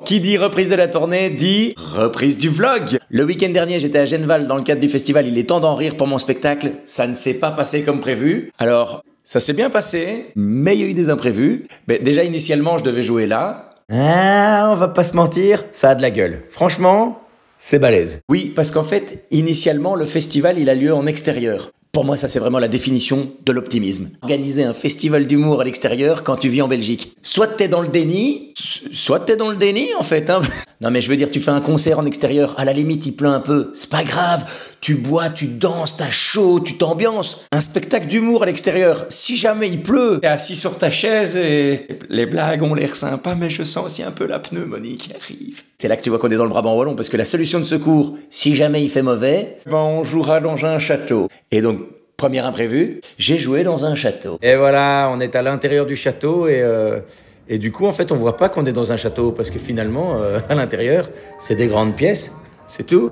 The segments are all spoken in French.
Qui dit reprise de la tournée dit reprise du vlog. Le week-end dernier, j'étais à Genval dans le cadre du festival Il est temps d'en rire pour mon spectacle. Ça ne s'est pas passé comme prévu. Alors, ça s'est bien passé, mais il y a eu des imprévus. Mais déjà, initialement, je devais jouer là. Ah, on va pas se mentir, ça a de la gueule. Franchement, c'est balèze. Oui, parce qu'en fait, initialement, le festival, il a lieu en extérieur. Pour moi, ça c'est vraiment la définition de l'optimisme. Organiser un festival d'humour à l'extérieur quand tu vis en Belgique. Soit t'es dans le déni, soit t'es dans le déni en fait. Hein. Non mais je veux dire, tu fais un concert en extérieur, à la limite il pleut un peu, c'est pas grave. Tu bois, tu danses, t'as chaud, tu t'ambiances. Un spectacle d'humour à l'extérieur, si jamais il pleut, t'es assis sur ta chaise et les blagues ont l'air sympas, mais je sens aussi un peu la pneumonie qui arrive. C'est là que tu vois qu'on est dans le Brabant wallon, parce que la solution de secours, si jamais il fait mauvais, ben on jouera dans un château. Et donc, premier imprévu, j'ai joué dans un château. Et voilà, on est à l'intérieur du château et du coup, en fait, on voit pas qu'on est dans un château parce que finalement, à l'intérieur, c'est des grandes pièces, c'est tout.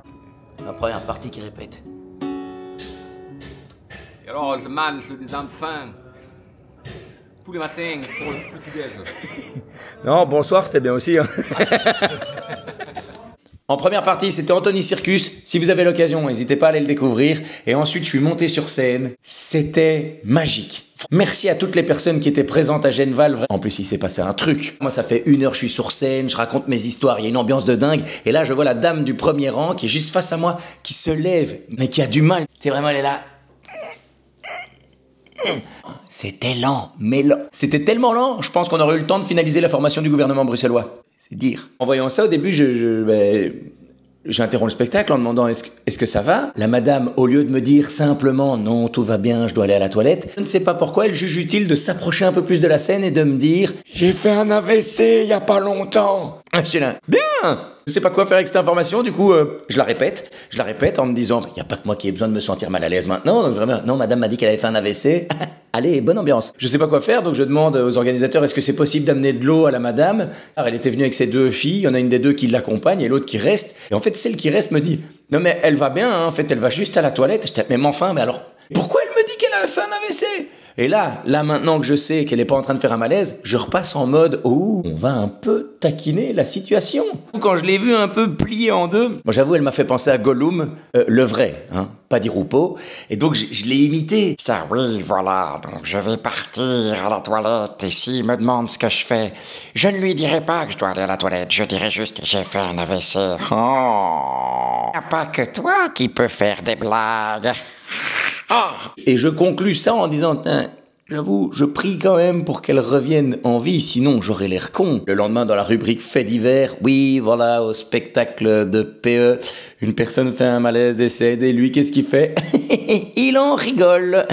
La première partie qui répète. Et alors, je mange des enfants tous les matins pour le petit-déj. Non, bonsoir, c'était bien aussi. Hein. En première partie, c'était Anthony Circus. Si vous avez l'occasion, n'hésitez pas à aller le découvrir. Et ensuite, je suis monté sur scène. C'était magique. Merci à toutes les personnes qui étaient présentes à Genval. En plus, il s'est passé un truc. Moi, ça fait 1 heure, je suis sur scène, je raconte mes histoires, il y a une ambiance de dingue. Et là, je vois la dame du premier rang qui est juste face à moi, qui se lève, mais qui a du mal. C'est vraiment, elle est là. C'était lent, mais lent. C'était tellement lent, je pense qu'on aurait eu le temps de finaliser la formation du gouvernement bruxellois. C'est dire. En voyant ça, au début, j'interromps le spectacle en demandant est-ce que ça va? La madame, au lieu de me dire simplement non, tout va bien, je dois aller à la toilette, je ne sais pas pourquoi elle juge utile de s'approcher un peu plus de la scène et de me dire j'ai fait un AVC il y a pas longtemps. Je suis là, bien. Je sais pas quoi faire avec cette information, du coup, je la répète en me disant il y a pas que moi qui ai besoin de me sentir mal à l'aise maintenant, donc vraiment, non, madame m'a dit qu'elle avait fait un AVC. Allez, bonne ambiance. Je sais pas quoi faire, donc je demande aux organisateurs est-ce que c'est possible d'amener de l'eau à la madame. Alors, elle était venue avec ses 2 filles, il y en a une des 2 qui l'accompagne et l'autre qui reste. Et en fait, celle qui reste me dit non mais elle va bien, hein. En fait, elle va juste à la toilette. Je dis mais enfin, mais alors, pourquoi elle me dit qu'elle a fait un AVC? Et là maintenant que je sais qu'elle est pas en train de faire un malaise, je repasse en mode oh, on va un peu taquiner la situation. Quand je l'ai vue un peu pliée en deux, moi j'avoue elle m'a fait penser à Gollum, le vrai, hein, pas Diroupeau. Et donc je l'ai imité. Ah oui, voilà, donc je vais partir à la toilette et s'il me demande ce que je fais, je ne lui dirai pas que je dois aller à la toilette, je dirai juste que j'ai fait un AVC. Oh, y a pas que toi qui peux faire des blagues. Et je conclus ça en disant j'avoue, je prie quand même pour qu'elle revienne en vie, sinon j'aurais l'air con. Le lendemain, dans la rubrique Faits divers, oui, voilà, au spectacle de PE, une personne fait un malaise, décède, et lui, qu'est-ce qu'il fait? Il en rigole.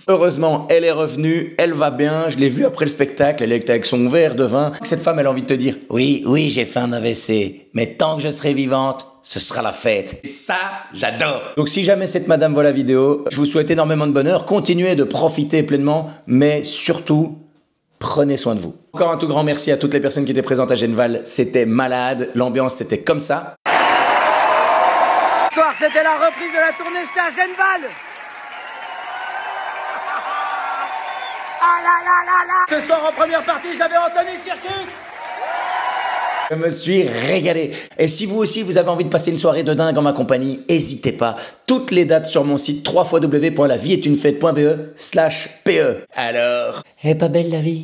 Heureusement, elle est revenue, elle va bien, je l'ai vue après le spectacle, elle est avec son verre de vin. Cette femme, elle a envie de te dire, oui, j'ai fait un AVC, mais tant que je serai vivante, ce sera la fête. Et ça, j'adore. Donc si jamais cette madame voit la vidéo, je vous souhaite énormément de bonheur, continuez de profiter pleinement, mais surtout, prenez soin de vous. Encore un tout grand merci à toutes les personnes qui étaient présentes à Genval, c'était malade, l'ambiance c'était comme ça. Ce soir, c'était la reprise de la tournée, j'étais à Genval. Ah là là là là. Ce soir en première partie, j'avais Anthony Circus. Je me suis régalé. Et si vous aussi, vous avez envie de passer une soirée de dingue en ma compagnie, n'hésitez pas. Toutes les dates sur mon site www.lavieestunefête.be/PE. Alors, est pas belle la vie?